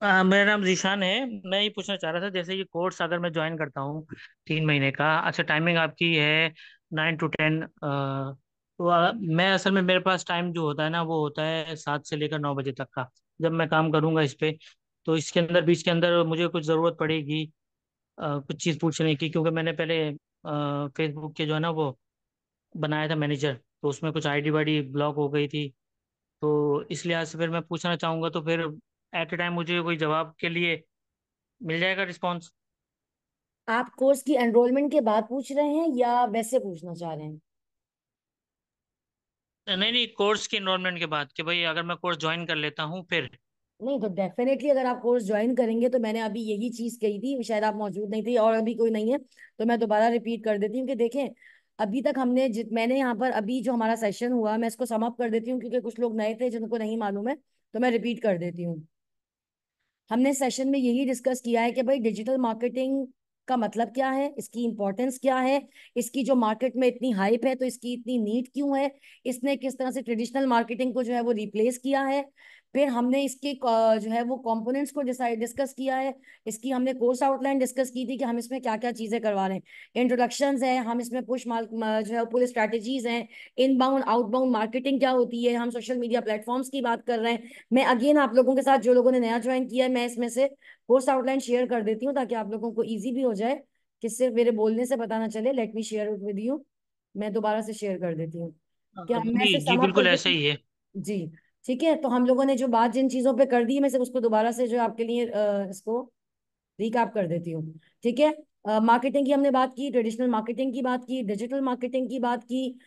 मेरा नाम जीशान है। मैं ये पूछना चाह रहा था, जैसे ये कोर्स अगर मैं ज्वाइन करता हूँ 3 महीने का। अच्छा, टाइमिंग आपकी है 9 to 10। तो मैं असल में मेरे पास टाइम जो होता है ना, वो होता है 7 से लेकर 9 बजे तक का, जब मैं काम करूँगा इस पे। तो इसके अंदर, बीच के अंदर मुझे कुछ ज़रूरत पड़ेगी कुछ चीज़ पूछने की, क्योंकि मैंने पहले फेसबुक के जो है ना वो बनाया था मैनेजर, तो उसमें कुछ आईडी वाईडी ब्लॉक हो गई थी। तो इस लिहाज से फिर मैं पूछना चाहूंगा, तो फिर एट ए टाइम मुझे कोई जवाब के लिए मिल जाएगा रिस्पॉन्स? आप कोर्स की एनरोलमेंट के बाद पूछ रहे हैं या वैसे पूछना चाह रहे हैं? नहीं नहीं, कोर्स की इनरोलमेंट के बाद, कि भाई अगर मैं कोर्स ज्वाइन कर लेता हूँ फिर। नहीं तो डेफिनेटली अगर आप कोर्स ज्वाइन करेंगे तो मैंने अभी यही चीज कही थी, शायद आप मौजूद नहीं थी और अभी कोई नहीं है, तो मैं दोबारा रिपीट कर देती हूँ कि देखें, अभी तक मैंने यहाँ पर अभी जो हमारा सेशन हुआ, मैं इसको सम अप कर देती हूँ क्योंकि कुछ लोग नए थे जिनको नहीं मालूम है, तो मैं रिपीट कर देती हूँ। हमने सेशन में यही डिस्कस किया है कि भाई डिजिटल मार्केटिंग का मतलब क्या है, इसकी इंपॉर्टेंस क्या है, इसकी जो मार्केट में इतनी हाइप है तो इसकी इतनी नीड क्यों है, इसने किस तरह से ट्रेडिशनल मार्केटिंग को जो है वो रिप्लेस किया है। फिर हमने इसके जो है वो कंपोनेंट्स को डिस्कस किया है। इसकी हमने कोर्स आउटलाइन डिस्कस की थी कि हम इसमें क्या क्या चीजें करवा रहे हैं। इंट्रोडक्शंस है, हम इसमें पुश माल जो है पुल स्ट्रैटेजीज हैं, इनबाउंड आउटबाउंड मार्केटिंग क्या होती है, हम सोशल मीडिया प्लेटफॉर्म्स की बात कर रहे हैं। मैं अगेन आप लोगों के साथ, जो लोगों ने नया ज्वाइन किया है, मैं इसमें से कोर्स आउटलाइन शेयर कर देती हूँ ताकि आप लोगों को इजी भी हो जाए, कि सिर्फ मेरे बोलने से पता ना चले। Let me share it with you. मैं दोबारा से शेयर कर देती हूँ। क्या मैं जी से जी, सम अप कर बिल्कुल ऐसा देती ही है। हूँ? जी। ठीक है, तो हम लोगों ने जो बात जिन चीजों पे कर दी है, मैं सिर्फ उसको दोबारा से जो आपके लिए इसको रिकैप कर देती हूँ। ठीक है। मार्केटिंग की हमने बात की, ट्रेडिशनल मार्केटिंग की बात की, डिजिटल मार्केटिंग की बात की।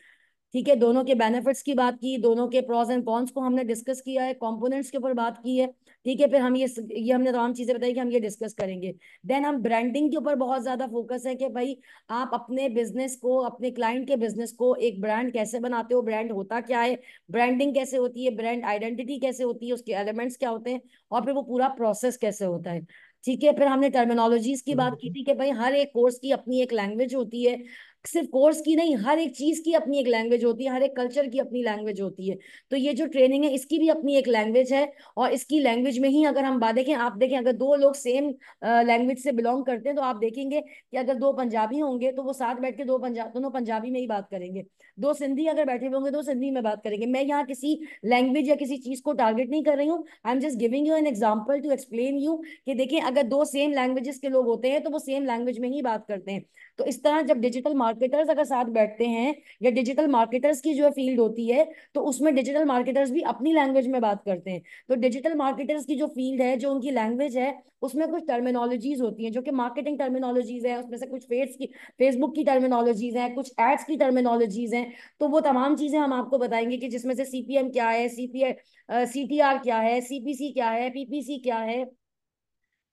ठीक है, दोनों के बेनिफिट्स की बात की, दोनों के प्रॉस एंड कॉन्स को हमने डिस्कस किया है, कंपोनेंट्स के ऊपर बात की है। ठीक है, फिर हम ये हमने तमाम चीजें बताई कि हम ये डिस्कस करेंगे। देन हम ब्रांडिंग के ऊपर बहुत ज्यादा फोकस है कि भाई आप अपने बिजनेस को, अपने क्लाइंट के बिजनेस को एक ब्रांड कैसे बनाते हो, ब्रांड होता क्या है, ब्रांडिंग कैसे होती है, ब्रांड आइडेंटिटी कैसे होती है, उसके एलिमेंट्स क्या होते हैं, और फिर वो पूरा प्रोसेस कैसे होता है। ठीक है, फिर हमने टर्मिनोलॉजीज की बात की थी कि भाई हर एक कोर्स की अपनी एक लैंग्वेज होती है। सिर्फ कोर्स की नहीं, हर एक चीज की अपनी एक लैंग्वेज होती है, हर एक कल्चर की अपनी लैंग्वेज होती है। तो ये जो ट्रेनिंग है इसकी भी अपनी एक लैंग्वेज है। और इसकी लैंग्वेज में ही अगर हम बात देखें, आप देखें अगर दो लोग सेम लैंग्वेज से बिलोंग करते हैं तो आप देखेंगे कि अगर दो पंजाबी होंगे तो वो साथ बैठ के दोनों पंजाबी में ही बात करेंगे। दो सिंधी अगर बैठे हुए होंगे दो सिंधी में बात करेंगे। मैं यहाँ किसी लैंग्वेज या किसी चीज को टारगेट नहीं कर रही हूँ, I am just giving you an example to explain you कि देखिए अगर दो सेम लैंग्वेजेस के लोग होते हैं तो वो सेम लैंग्वेज में ही बात करते हैं। तो इस तरह जब डिजिटल मार्केटर्स अगर साथ बैठते हैं, या डिजिटल मार्केटर्स की जो फील्ड होती है, तो उसमें डिजिटल मार्केटर्स भी अपनी लैंग्वेज में बात करते हैं। तो डिजिटल मार्केटर्स की जो फील्ड है, जो उनकी लैंग्वेज है, उसमें कुछ टर्मिनोलॉजीज होती हैं जो कि मार्केटिंग टर्मिनोलॉजीज है, उसमें से कुछ फेसबुक की टर्मिनोलॉजीज हैं, कुछ एड्स की टर्मिनोलॉजीज हैं। तो वो तमाम चीजें हम आपको बताएंगे कि जिसमें से सीपीएम क्या है, सीटीआर क्या है, सीपीसी क्या है, पीपीसी क्या है,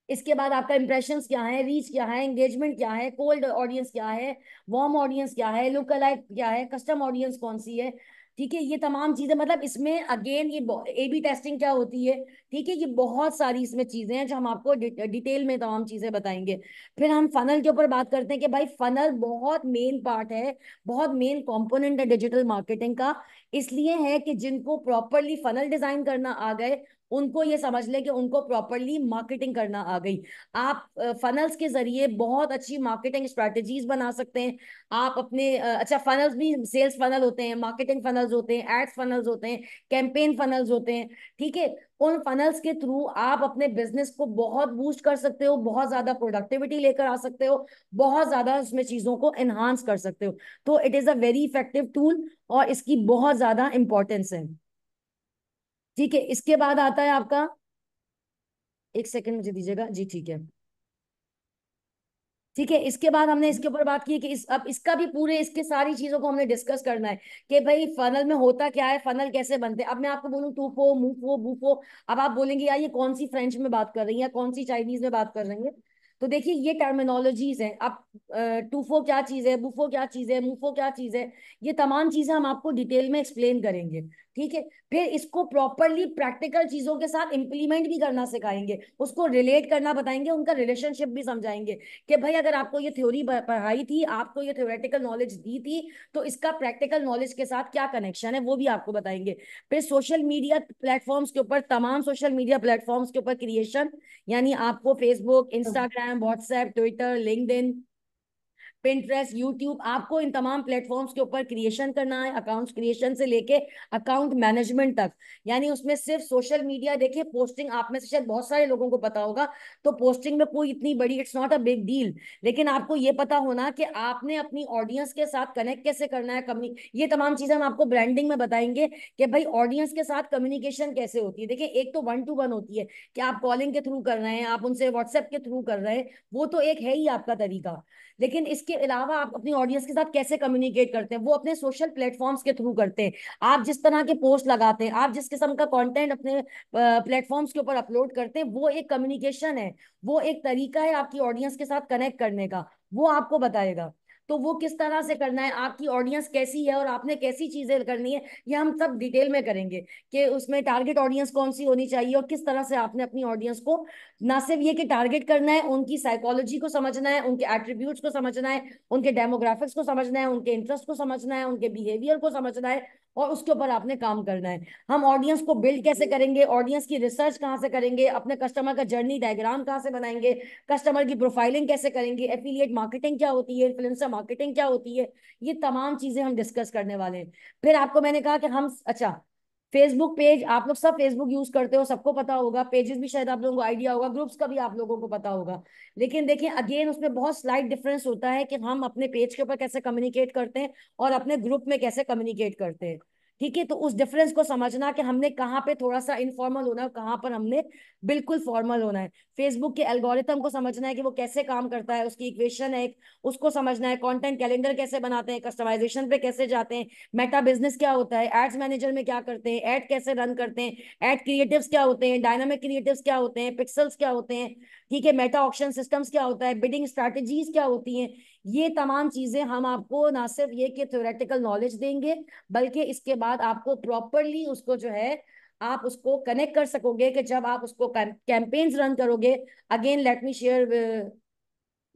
इसके बाद आपका इंप्रेशंस क्या है, रीच क्या है, एंगेजमेंट क्या है, कोल्ड ऑडियंस क्या है, वार्म ऑडियंस क्या है, लुक अलाइक क्या है, कस्टम ऑडियंस कौन सी है। ठीक है, ये तमाम चीजें, मतलब इसमें अगेन ये ए बी टेस्टिंग क्या होती है। ठीक है, ये बहुत सारी इसमें चीजें हैं जो हम आपको डिटेल में तमाम चीजें बताएंगे। फिर हम फनल के ऊपर बात करते हैं कि भाई फनल बहुत मेन पार्ट है, बहुत मेन कंपोनेंट है डिजिटल मार्केटिंग का। इसलिए है कि जिनको प्रॉपरली फनल डिजाइन करना आ गए, उनको ये समझ ले कि उनको प्रॉपरली मार्केटिंग करना आ गई। आप फनल्स के जरिए बहुत अच्छी मार्केटिंग स्ट्रेटेजीज बना सकते हैं। आप अपने अच्छा, फनल्स भी सेल्स फनल होते हैं, मार्केटिंग फनल्स होते हैं, एड्स फनल्स होते हैं, कैंपेन फनल्स होते हैं। ठीक है, उन फनल्स के थ्रू आप अपने बिजनेस को बहुत बूस्ट कर सकते हो, बहुत ज्यादा प्रोडक्टिविटी लेकर आ सकते हो, बहुत ज्यादा उसमें चीजों को एनहांस कर सकते हो। तो it is a very effective tool और इसकी बहुत ज्यादा इंपॉर्टेंस है। ठीक है, इसके बाद आता है आपका, एक सेकंड मुझे दीजिएगा जी। ठीक है। ठीक है, इसके बाद हमने इसके ऊपर बात की कि अब इसका भी पूरे, इसके सारी चीजों को हमने डिस्कस करना है कि भाई फनल में होता क्या है, फनल कैसे बनते हैं। अब मैं आपको बोलूं टूफो, मूफो, बूफो, अब आप बोलेंगे यार ये कौन सी फ्रेंच में बात कर रही है, कौन सी चाइनीज में बात कर रही है। तो देखिए ये टर्मिनोलॉजीज हैं। अब टूफो क्या चीज है, बुफो क्या चीज है, मुफो क्या चीज है, ये तमाम चीजें हम आपको डिटेल में एक्सप्लेन करेंगे। ठीक है। फिर इसको प्रॉपरली प्रैक्टिकल चीजों के साथ इम्प्लीमेंट भी करना सिखाएंगे, उसको रिलेट करना बताएंगे, उनका रिलेशनशिप भी समझाएंगे कि भाई अगर आपको ये थ्योरी पढ़ाई थी, आपको ये थ्योरेटिकल नॉलेज दी थी, तो इसका प्रैक्टिकल नॉलेज के साथ क्या कनेक्शन है वो भी आपको बताएंगे। फिर सोशल मीडिया प्लेटफॉर्म्स के ऊपर, तमाम सोशल मीडिया प्लेटफॉर्म्स के ऊपर क्रिएशन, यानी आपको Facebook, Instagram, WhatsApp, Twitter, LinkedIn, Pinterest, YouTube, आपको इन तमाम प्लेटफॉर्म्स के ऊपर क्रिएशन करना है, अकाउंट क्रिएशन से लेके अकाउंट मैनेजमेंट तक। यानी उसमें सिर्फ सोशल मीडिया, देखिए पोस्टिंग आप में से शायद बहुत सारे लोगों को पता होगा, तो पोस्टिंग में कोई इतनी बड़ी, it's not a big deal, लेकिन आपको ये पता होना कि आपने अपनी ऑडियंस के साथ कनेक्ट कैसे करना है, कम्युनि ये तमाम चीजें हम आपको ब्रांडिंग में बताएंगे कि भाई ऑडियंस के साथ कम्युनिकेशन कैसे होती है। देखिए एक तो 1 to 1 होती है कि आप कॉलिंग के थ्रू कर रहे हैं, आप उनसे व्हाट्सएप के थ्रू कर रहे हैं, वो तो एक है ही आपका तरीका, लेकिन इसके अलावा आप अपनी ऑडियंस के साथ कैसे कम्युनिकेट करते हैं, वो अपने सोशल प्लेटफॉर्म्स के थ्रू करते हैं। आप जिस तरह के पोस्ट लगाते हैं, आप जिस किस्म का कंटेंट अपने प्लेटफॉर्म्स के ऊपर अपलोड करते हैं, वो एक कम्युनिकेशन है, वो एक तरीका है आपकी ऑडियंस के साथ कनेक्ट करने का, वो आपको बताएगा। तो वो किस तरह से करना है, आपकी ऑडियंस कैसी है और आपने कैसी चीजें करनी है, ये हम सब डिटेल में करेंगे कि उसमें टारगेट ऑडियंस कौन सी होनी चाहिए और किस तरह से आपने अपनी ऑडियंस को ना सिर्फ ये कि टारगेट करना है, उनकी साइकोलॉजी को समझना है, उनके एट्रीब्यूट्स को समझना है, उनके डेमोग्राफिक्स को समझना है, उनके इंटरेस्ट को समझना है, उनके बिहेवियर को समझना है, और उसके ऊपर आपने काम करना है। हम ऑडियंस को बिल्ड कैसे करेंगे, ऑडियंस की रिसर्च कहाँ से करेंगे, अपने कस्टमर का जर्नी डायग्राम कहाँ से बनाएंगे, कस्टमर की प्रोफाइलिंग कैसे करेंगे, एफिलिएट मार्केटिंग क्या होती है, इन्फ्लुएंसर मार्केटिंग क्या होती है, ये तमाम चीजें हम डिस्कस करने वाले हैं। फिर आपको मैंने कहा कि हम, अच्छा, फेसबुक पेज, आप लोग सब फेसबुक यूज करते हो, सबको पता होगा, पेजेस भी शायद आप लोगों को आइडिया होगा, ग्रुप्स का भी आप लोगों को पता होगा, लेकिन देखिए अगेन उसमें बहुत स्लाइट डिफरेंस होता है कि हम अपने पेज के ऊपर कैसे कम्युनिकेट करते हैं और अपने ग्रुप में कैसे कम्युनिकेट करते हैं। ठीक है, तो उस डिफरेंस को समझना कि हमने कहाँ पे थोड़ा सा इनफॉर्मल होना है, कहाँ पर हमने बिल्कुल फॉर्मल होना है। फेसबुक के एल्गोरिथम को समझना है कि वो कैसे काम करता है, उसकी इक्वेशन है एक, उसको समझना है, कंटेंट कैलेंडर कैसे बनाते हैं, कस्टमाइजेशन पे कैसे जाते हैं, मेटा बिजनेस क्या होता है, एड्स मैनेजर में क्या करते हैं, एड कैसे रन करते हैं, एड क्रिएटिव्स क्या होते हैं, डायनामिक क्रिएटिव्स क्या होते हैं, पिक्सल्स क्या होते हैं, ठीक है, मेटा ऑक्शन सिस्टम्स क्या होता है, बिडिंग स्ट्रैटेजीज क्या होती हैं। ये तमाम चीजें हम आपको ना सिर्फ ये कि थ्योरेटिकल नॉलेज देंगे, बल्कि इसके बाद आपको प्रॉपरली उसको जो है आप उसको कनेक्ट कर सकोगे कि जब आप उसको कैंपेन्स रन करोगे। अगेन लेट मी शेयर,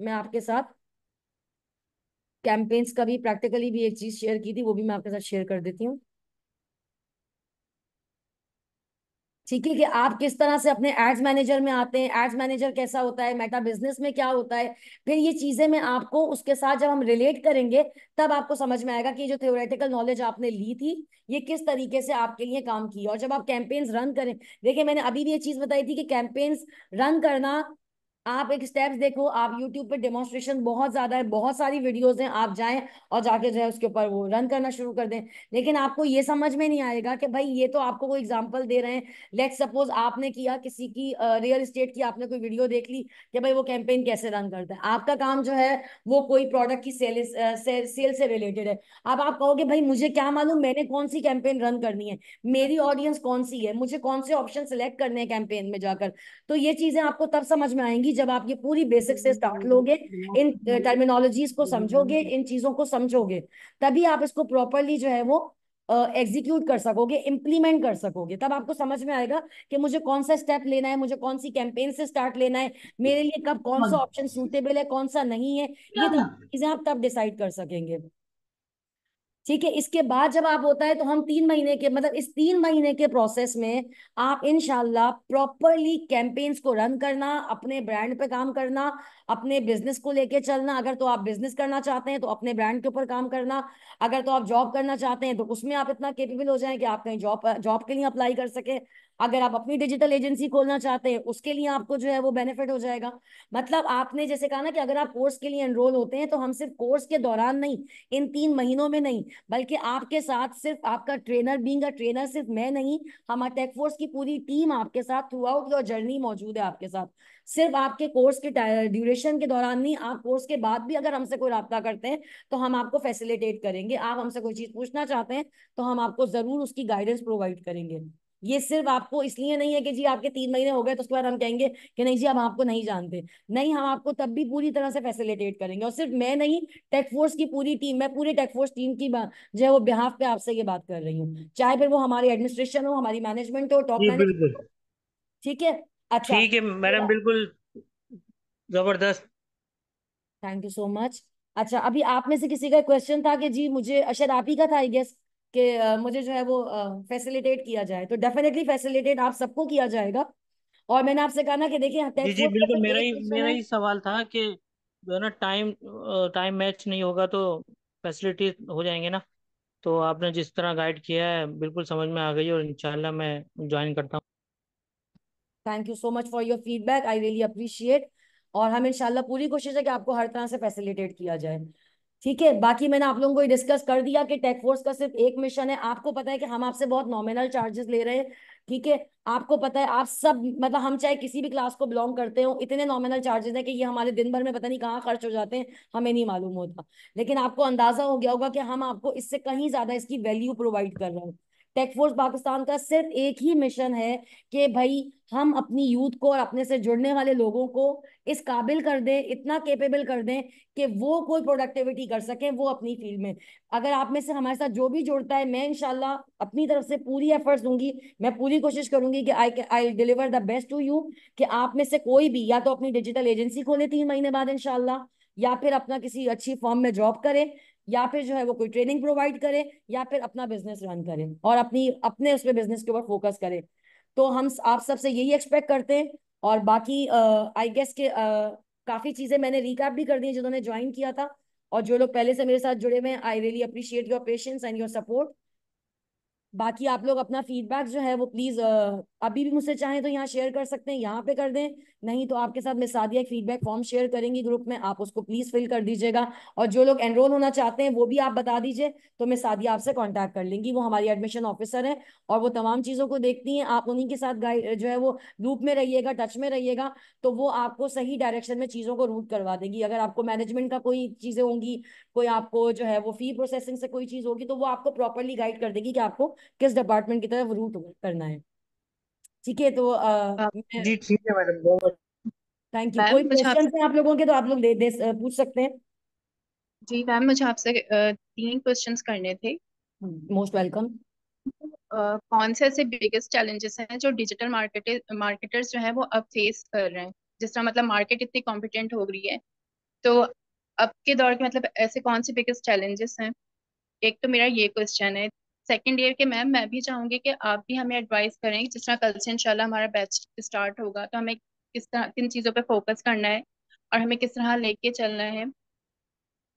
मैं आपके साथ कैंपेन्स का भी प्रैक्टिकली भी एक चीज शेयर की थी, वो भी मैं आपके साथ शेयर कर देती हूँ। ठीक है, कि आप किस तरह से अपने एड्स मैनेजर में आते हैं, एड्स मैनेजर कैसा होता है, मेटा बिजनेस में क्या होता है। फिर ये चीजें मैं आपको उसके साथ जब हम रिलेट करेंगे, तब आपको समझ में आएगा कि जो थ्योरेटिकल नॉलेज आपने ली थी, ये किस तरीके से आपके लिए काम की। और जब आप कैंपेन्स रन करें, देखिए मैंने अभी भी ये चीज बताई थी कि कैंपेन्स रन करना, आप एक स्टेप्स देखो, आप यूट्यूब पे डेमोन्स्ट्रेशन बहुत ज्यादा है, बहुत सारी वीडियोस हैं, आप जाएं और जाके जो है उसके ऊपर वो रन करना शुरू कर दें। लेकिन आपको ये समझ में नहीं आएगा कि भाई ये तो आपको कोई एग्जांपल दे रहे हैं, लेट सपोज आपने किया किसी की रियल एस्टेट की, आपने कोई वीडियो देख ली कि भाई वो कैंपेन कैसे रन करता है, आपका काम जो है वो कोई प्रोडक्ट की सेल से रिलेटेड है। अब आप कहोगे भाई मुझे क्या मालूम मैंने कौन सी कैंपेन रन करनी है, मेरी ऑडियंस कौन सी है, मुझे कौन से ऑप्शन सिलेक्ट करने हैं कैंपेन में जाकर। तो ये चीजें आपको तब समझ में आएंगी जब आप ये पूरी बेसिक से स्टार्ट लोगे, इन टर्मिनोलॉजीज को समझोगे, इन चीजों को समझोगे, तभी आप इसको प्रॉपरली जो है वो एग्जीक्यूट कर सकोगे, इम्प्लीमेंट कर सकोगे। तब आपको समझ में आएगा कि मुझे कौन सा स्टेप लेना है, मुझे कौन सी कैंपेन से स्टार्ट लेना है, मेरे लिए कब कौन सा ऑप्शन सूटेबल है, कौन सा नहीं है, ये तमाम चीजें आप तब डिसाइड कर सकेंगे। ठीक है, इसके बाद जब आप होता है तो हम 3 महीने के, मतलब इस 3 महीने के प्रोसेस में आप इंशाल्लाह प्रॉपरली कैंपेन्स को रन करना, अपने ब्रांड पे काम करना, अपने बिजनेस को लेके चलना। अगर तो आप बिजनेस करना चाहते हैं तो अपने ब्रांड के ऊपर काम करना, अगर तो आप जॉब करना चाहते हैं तो उसमें आप इतना केपेबल हो जाएं कि आप कहीं जॉब जॉब के लिए अप्लाई कर सके, अगर आप अपनी डिजिटल एजेंसी खोलना चाहते हैं उसके लिए आपको जो है वो बेनिफिट हो जाएगा। मतलब आपने जैसे कहा ना कि अगर आप कोर्स के लिए एनरोल होते हैं तो हम सिर्फ कोर्स के दौरान नहीं, इन 3 महीनों में नहीं, बल्कि आपके साथ सिर्फ आपका ट्रेनर, बीइंग अ ट्रेनर सिर्फ मैं नहीं, हमारा टेक फोर्स की पूरी टीम आपके साथ थ्रू आउट योर जर्नी मौजूद है आपके साथ। सिर्फ आपके कोर्स के ड्यूरेशन के दौरान नहीं, आप कोर्स के बाद भी अगर हमसे कोई रब्ता करते हैं तो हम आपको फैसिलिटेट करेंगे। आप हमसे कोई चीज पूछना चाहते हैं तो हम आपको जरूर उसकी गाइडेंस प्रोवाइड करेंगे। ये सिर्फ आपको इसलिए नहीं है कि जी आपके 3 महीने हो गए तो उसके बाद हम कहेंगे कि नहीं जी हम आपको नहीं जानते। नहीं, हम आपको तब भी पूरी तरह से फैसिलिटेट करेंगे। और सिर्फ मैं नहीं, टेकफोर्स की पूरी टीम, मैं पूरे टेकफोर्स टीम की जो है वो बिहाफ पे आपसे ये बात कर रही हूँ, चाहे फिर वो हमारी एडमिनिस्ट्रेशन हो, हमारी मैनेजमेंट हो, टॉप जी बिल्कुल। मैनेजमेंट हो। ठीक है। अच्छा। ठीक है मैडम, बिल्कुल जबरदस्त। Thank you so much. अच्छा, अभी आप में से किसी का क्वेश्चन था कि जी मुझे, शायद आप ही का था आई गेस, कि मुझे जो है वो फैसिलिटेट किया जाए, तो डेफिनेटली फैसिलिटेट आप सबको किया जाएगा। और मैंने आपसे कहा ना कि देखिए जी टेक जी फोर्स का बिल्कुल, सिर्फ मेरा एक ही मिशन मेरा है। ही सवाल था कि जो है ना, टाइम टाइम मैच नहीं होगा तो फैसिलिटी हो जाएंगे ना। तो आपने जिस तरह गाइड किया है बिल्कुल समझ में आ गई, और इंशाल्लाह मैं ज्वाइन करता हूँ। Thank you so much for your feedback, I really appreciate. और हम इंशाल्लाह पूरी कोशिश है कि आपको हर तरह से फैसिलिटेट किया जाए। ठीक है, बाकी मैंने आप लोगों को डिस्कस कर दिया कि टेक फोर्स का सिर्फ एक मिशन है। आपको पता है कि हम आपसे बहुत नॉमिनल चार्जेस ले रहे हैं। ठीक है। आपको पता है, आप सब मतलब हम चाहे किसी भी क्लास को बिलोंग करते हो, इतने नॉमिनल चार्जेस है कि ये हमारे दिन भर में पता नहीं कहाँ खर्च हो जाते हैं, हमें नहीं मालूम होता। लेकिन आपको अंदाजा हो गया होगा कि हम आपको इससे कहीं ज्यादा इसकी वैल्यू प्रोवाइड कर रहे हैं। टेक फोर्स पाकिस्तान का सिर्फ एक ही मिशन है कि भाई हम अपनी यूथ को और अपने से जुड़ने वाले लोगों को इस काबिल कर दें, इतना केपेबल कर दें कि वो कोई प्रोडक्टिविटी कर सकें वो अपनी फील्ड में। अगर आप में से हमारे साथ जो भी जुड़ता है, मैं इंशाल्लाह अपनी तरफ से पूरी एफर्ट्स दूंगी। मैं पूरी कोशिश करूंगी कि I deliver the best to you, कि आप में से कोई भी या तो अपनी डिजिटल एजेंसी खोले 3 महीने बाद इंशाल्लाह, या फिर अपना किसी अच्छी फर्म में जॉब करे, या फिर जो है वो कोई ट्रेनिंग प्रोवाइड करे, या फिर अपना बिजनेस रन करे और अपनी अपने उस पे बिजनेस के ऊपर फोकस करे। तो हम आप सबसे यही एक्सपेक्ट करते हैं। और बाकी आई गेस के काफी चीजें मैंने रिकैप भी कर दी हैं जिन्होंने ज्वाइन किया था। और जो लोग पहले से मेरे साथ जुड़े हुए हैं, I really appreciate your patience and your support. बाकी आप लोग अपना फीडबैक जो है वो प्लीज अभी भी मुझसे चाहें तो यहाँ शेयर कर सकते हैं, यहाँ पे कर दें। नहीं तो आपके साथ मैं सादिया एक फीडबैक फॉर्म शेयर करेंगी ग्रुप में, आप उसको प्लीज फिल कर दीजिएगा। और जो लोग एनरोल होना चाहते हैं वो भी आप बता दीजिए, तो मैं सादिया आपसे कांटेक्ट कर लेंगी, वो हमारी एडमिशन ऑफिसर है और वो तमाम चीज़ों को देखती हैं। आप उन्हीं के साथ गाइड जो है वो ग्रुप में रहिएगा, टच में रहिएगा, तो वो आपको सही डायरेक्शन में चीज़ों को रूट करवा देगी। अगर आपको मैनेजमेंट का कोई चीज़ें होंगी, कोई आपको जो है वो फी प्रोसेसिंग से कोई चीज़ होगी, तो वो आपको प्रॉपरली गाइड कर देगी कि आपको किस डिपार्टमेंट की तरफ रूट करना है। ठीक है, तो अ, मैं जी ठीक है मैडम, बहुत थैंक यू। मैम कोई मुझे क्वेश्चन आपसे है आप लोगों के तो आप लोग पूछ सकते हैं। जी मैम मुझे आपसे 3 क्वेश्चंस करने थे। Most welcome. कौन से ऐसे बिगेस्ट चैलेंजेस हैं जो डिजिटल मार्केटर्स जो है वो अब फेस कर रहे हैं? जिस तरह मतलब मार्केट इतनी कॉम्पिटेंट हो रही है, तो अब के दौर के मतलब ऐसे कौन से बिगेस्ट चैलेंजेस हैं? एक तो मेरा ये क्वेश्चन है। सेकंड ईयर के मैम मैं भी चाहूंगी कि आप भी हमें एडवाइस करें, जिस तरह कल से इंशाल्लाह हमारा बैच स्टार्ट होगा, तो हमें किस तरह किन चीज़ों पे फोकस करना है और हमें किस तरह लेके चलना है।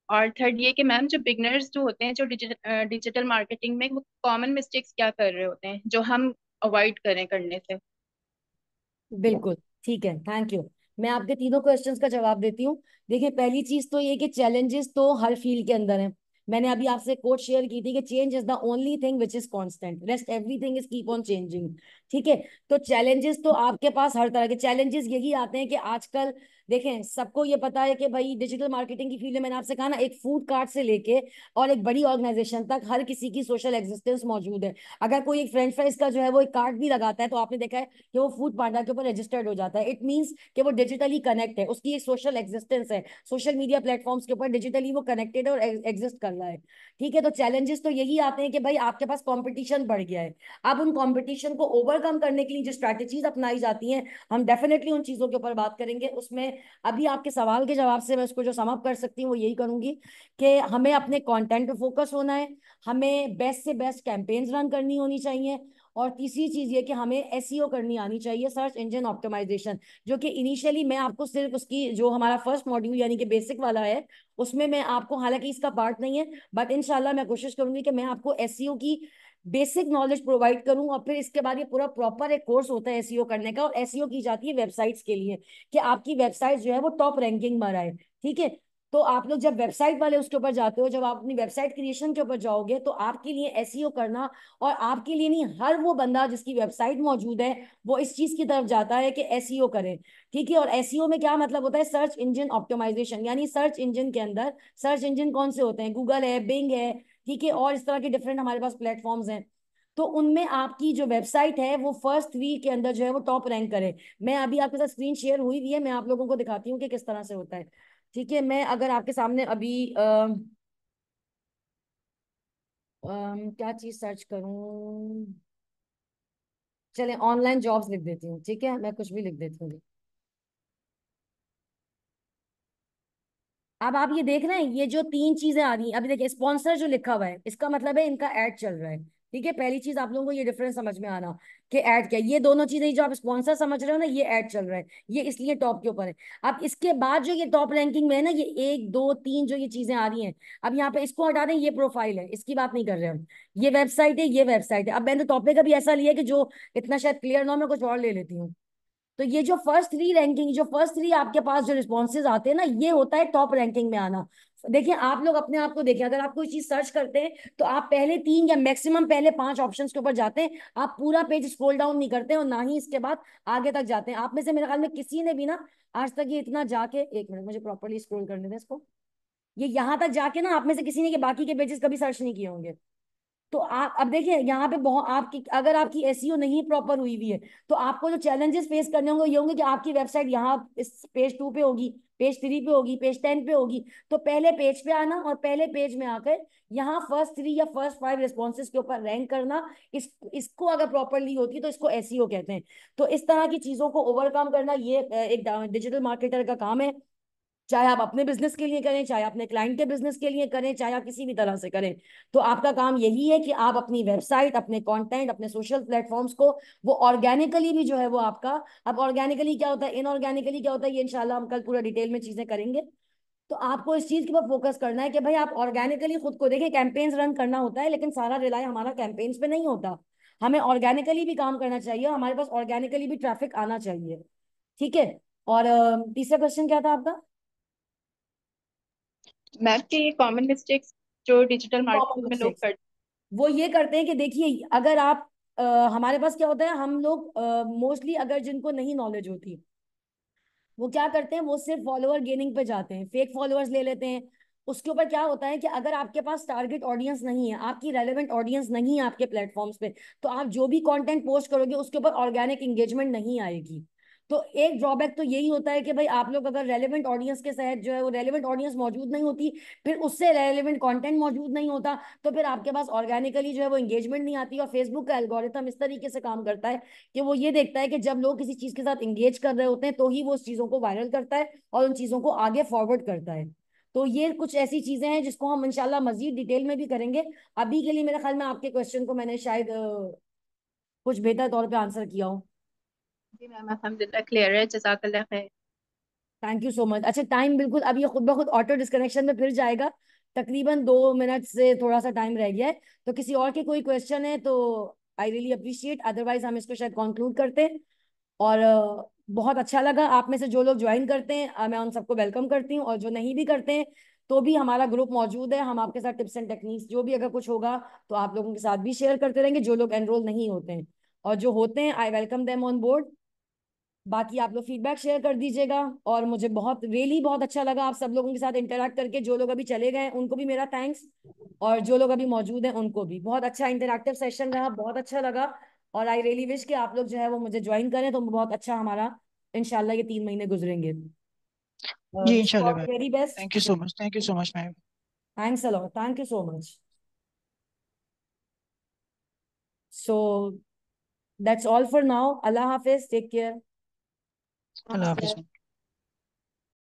और थर्ड ये कि मैम जो बिगनर्स जो होते हैं जो डिजिटल मार्केटिंग में, वो कॉमन मिस्टेक्स क्या कर रहे होते हैं जो हम अवॉइड करें करने से। बिल्कुल। ठीक है, थैंक यू। मैं आपके तीनों क्वेश्चंस का जवाब देती हूँ। देखिए, पहली चीज तो ये कि चैलेंजेस तो हर फील्ड के अंदर है। मैंने अभी आपसे कोट शेयर की थी कि change is the only thing which is constant, rest everything is keep on changing. ठीक है। तो चैलेंजेस तो आपके पास हर तरह के चैलेंजेस यही आते हैं कि आजकल देखें, सबको ये पता है कि भाई डिजिटल मार्केटिंग की फील्ड में, मैंने आपसे कहा ना, एक फूड कार्ट से लेके और एक बड़ी ऑर्गेनाइजेशन तक हर किसी की सोशल एग्जिस्टेंस मौजूद है। अगर कोई एक फ्रेंच फ्राइज का जो है वो एक कार्ट भी लगाता है, तो आपने देखा है कि वो फूड पांडा के ऊपर रजिस्टर्ड हो जाता है। इट मींस कि वो डिजिटली कनेक्ट है, उसकी एक सोशल एग्जिस्टेंस है, सोशल मीडिया प्लेटफॉर्म्स के ऊपर डिजिटली वो कनेक्टेड है और एग्जिस्ट कर रहा है। ठीक है। तो चैलेंजेस तो यही आते हैं कि भाई आपके पास कंपटीशन बढ़ गया है। अब उन कंपटीशन को ओवरकम करने के लिए जो स्ट्रैटेजीज अपनाई जाती हैं, हम डेफिनेटली उन चीजों के ऊपर बात करेंगे उसमें। अभी आपके सवाल के जवाब से मैं उसको जो सम अप कर सकती हूँ वो यही करूंगी कि हमें अपने कंटेंट पे फोकस होना है, हमें बेस्ट से बेस्ट कैंपेन्स रन करनी होनी चाहिए, और तीसरी चीज ये कि हमें एसईओ करनी आनी चाहिए, सर्च इंजन ऑप्टिमाइजेशन, जो कि इनिशियली मैं आपको सिर्फ उसकी जो हमारा फर्स्ट मॉड्यूल यानी कि बेसिक वाला है उसमें मैं आपको, हालांकि इसका पार्ट नहीं है, बट इंशाल्लाह मैं कोशिश करूंगी कि मैं आपको एसईओ की बेसिक नॉलेज प्रोवाइड करूं। और फिर इसके बाद ये पूरा प्रॉपर एक कोर्स होता है एसईओ करने का, और एसईओ की जाती है वेबसाइट्स के लिए, कि आपकी वेबसाइट जो है वो टॉप रैंकिंग में रहे। ठीक है। तो आप लोग जब वेबसाइट वाले उसके ऊपर जाते हो, जब आप अपनी वेबसाइट क्रिएशन के ऊपर जाओगे, तो आपके लिए एसईओ करना, और आपके लिए नहीं, हर वो बंदा जिसकी वेबसाइट मौजूद है वो इस चीज की तरफ जाता है कि एसईओ करे। ठीक है। और एसईओ में क्या मतलब होता है? सर्च इंजन ऑप्टिमाइजेशन, यानी सर्च इंजन के अंदर, सर्च इंजन कौन से होते हैं? गूगल है, बिंग है, ठीक है, और इस तरह के डिफरेंट हमारे पास प्लेटफॉर्म्स हैं। तो उनमें आपकी जो वेबसाइट है वो फर्स्ट 3 के अंदर जो है वो टॉप रैंक करे। मैं अभी आपके साथ स्क्रीन शेयर हुई हुई है, मैं आप लोगों को दिखाती हूँ कि किस तरह से होता है। ठीक है, मैं अगर आपके सामने अभी क्या चीज सर्च करूं, चले ऑनलाइन जॉब्स लिख देती हूँ। ठीक है, मैं कुछ भी लिख देती हूँ। अब आप ये देख रहे हैं, ये जो 3 चीजें आ रही हैं, अभी देखिए स्पॉन्सर जो लिखा हुआ है इसका मतलब है इनका ऐड चल रहा है। ठीक है, पहली चीज आप लोगों को ये डिफरेंस समझ में आना कि ऐड क्या है। ये दोनों चीजें जो आप स्पॉन्सर समझ रहे हो ना, ये ऐड चल रहा है, ये इसलिए टॉप के ऊपर है। अब इसके बाद जो ये टॉप रैंकिंग में है ना, ये 1 2 3 जो ये चीजें आ रही हैं, अब यहाँ पे इसको हटा दें, ये प्रोफाइल है, इसकी बात नहीं कर रहे हम। ये वेबसाइट है, ये वेबसाइट है। अब मैंने टॉपिक अभी ऐसा लिया कि जो इतना शायद क्लियर ना हो, मैं कुछ और ले लेती हूँ। तो ये जो फर्स्ट 3 रैंकिंग, जो फर्स्ट 3 आपके पास जो रिस्पॉन्सेज आते हैं ना, ये होता है टॉप रैंकिंग में आना। देखिए आप लोग अपने आप को देखिए, अगर आप कोई चीज सर्च करते हैं तो आप पहले 3 या मैक्सिमम पहले 5 ऑप्शंस के ऊपर जाते हैं। आप पूरा पेज स्क्रॉल डाउन नहीं करते और ना ही इसके बाद आगे तक जाते हैं। आप में से मेरे ख्याल में किसी ने भी ना आज तक ये इतना जाके, एक मिनट मुझे प्रॉपरली स्क्रॉल करने दें इसको, ये यहाँ तक जाके ना आप में से किसी ने के बाकी के पेजेस कभी सर्च नहीं किए होंगे। तो आप अब देखिए यहाँ पे बहुत आपकी, अगर आपकी एसईओ नहीं प्रॉपर हुई हुई है तो आपको जो चैलेंजेस फेस करने होंगे ये होंगे कि आपकी वेबसाइट यहाँ इस पेज 2 पे होगी, पेज 3 पे होगी, पेज 10 पे होगी। तो पहले पेज पे आना और पहले पेज में आकर यहाँ फर्स्ट 3 या फर्स्ट 5 रिस्पॉन्सेज के ऊपर रैंक करना, इसको अगर प्रॉपरली होती है तो इसको एसईओ कहते हैं। तो इस तरह की चीजों को ओवरकम करना ये एक डिजिटल मार्केटर का काम है। चाहे आप अपने बिजनेस के लिए करें, चाहे अपने क्लाइंट के बिजनेस के लिए करें, चाहे आप किसी भी तरह से करें, तो आपका काम यही है कि आप अपनी वेबसाइट, अपने कंटेंट, अपने सोशल प्लेटफॉर्म्स को वो ऑर्गेनिकली भी जो है वो आपका, अब ऑर्गेनिकली क्या होता है, इनऑर्गेनिकली क्या होता है, ये इंशाल्लाह हम कल पूरा डिटेल में चीजें करेंगे। तो आपको इस चीज के ऊपर फोकस करना है कि भाई आप ऑर्गेनिकली खुद को देखिए, कैंपेन्स रन करना होता है लेकिन सारा रिलाय हमारा कैंपेन्स पे नहीं होता। हमें ऑर्गेनिकली भी काम करना चाहिए, हमारे पास ऑर्गेनिकली भी ट्रैफिक आना चाहिए। ठीक है। और तीसरा क्वेश्चन क्या था आपका? मैम कि ये कॉमन मिस्टेक्स जो डिजिटल कॉमन मार्केटिंग में लोग मिस्टेक्स करते वो ये करते हैं कि देखिए, अगर आप हमारे पास क्या होता है, हम लोग मोस्टली अगर जिनको नहीं नॉलेज होती वो क्या करते हैं, वो सिर्फ फॉलोअर गेनिंग पे जाते हैं, फेक फॉलोअर्स ले लेते हैं। उसके ऊपर क्या होता है कि अगर आपके पास टारगेट ऑडियंस नहीं है, आपकी रेलेवेंट ऑडियंस नहीं है आपके प्लेटफॉर्म्स पे, तो आप जो भी कंटेंट पोस्ट करोगे उसके ऊपर ऑर्गेनिक एंगेजमेंट नहीं आएगी। तो एक ड्रॉबैक तो यही होता है कि भाई आप लोग अगर रेलेवेंट ऑडियंस के साथ जो है वो रेलेवेंट ऑडियंस मौजूद नहीं होती, फिर उससे रेलेवेंट कंटेंट मौजूद नहीं होता, तो फिर आपके पास ऑर्गेनिकली जो है वो एंगेजमेंट नहीं आती। और फेसबुक का एल्गोरिथम इस तरीके से काम करता है कि वो ये देखता है कि जब लोग किसी चीज के साथ एंगेज कर रहे होते हैं तो ही वो उस चीजों को वायरल करता है और उन चीजों को आगे फॉरवर्ड करता है। तो ये कुछ ऐसी चीजें हैं जिसको हम इंशाल्लाह मजीद डिटेल में भी करेंगे। अभी के लिए मेरे ख्याल में आपके क्वेश्चन को मैंने शायद कुछ बेहतर तौर पे आंसर किया हो। हैं। जी मैम, अल्हम्दुलिल्लाह क्लियर है, जज़ाकल्लाह खैर। Thank you so much. अच्छा, टाइम बिल्कुल अब ये खुद ब खुद ऑटो डिस्कनेक्शन में फिर जाएगा। तकरीबन 2 मिनट से थोड़ा सा टाइम रह गया है। तो किसी और के कोई क्वेश्चन है तो आई रियली अप्रिशिएट, अदरवाइज हम इसको शायद कंक्लूड करते हैं। और बहुत अच्छा लगा आप में से जो लोग ज्वाइन करते हैं, मैं उन सबको वेलकम करती हूँ, और जो नहीं भी करते हैं तो भी हमारा ग्रुप मौजूद है। हम आपके साथ टिप्स एंड टेक्निक्स जो भी अगर कुछ होगा तो आप लोगों के साथ भी शेयर करते रहेंगे, जो लोग एनरोल नहीं होते हैं। और जो होते हैं I welcome them on board. बाकी आप लोग फीडबैक शेयर कर दीजिएगा। और मुझे बहुत रियली बहुत अच्छा लगा आप सब लोगों के साथ इंटरेक्ट करके। जो लोग अभी चले गए हैं उनको भी मेरा थैंक्स, और जो लोग अभी मौजूद हैं उनको भी बहुत अच्छा इंटरेक्टिव सेशन रहा, बहुत अच्छा लगा। और आई रियली विश कि आप लोग जो है वो मुझे ज्वाइन करें तो बहुत अच्छा हमारा इंशाल्लाह ये 3 महीने गुजरेंगे। जी विश यू इंशाल्लाह all ma'am. The very best. Thank you so much, thank you so much ma'am. Thanks a lot, thank you so much. So that's all for now. अल्लाह हाफिज, टेक केयर। अल्लाह हाफिज़।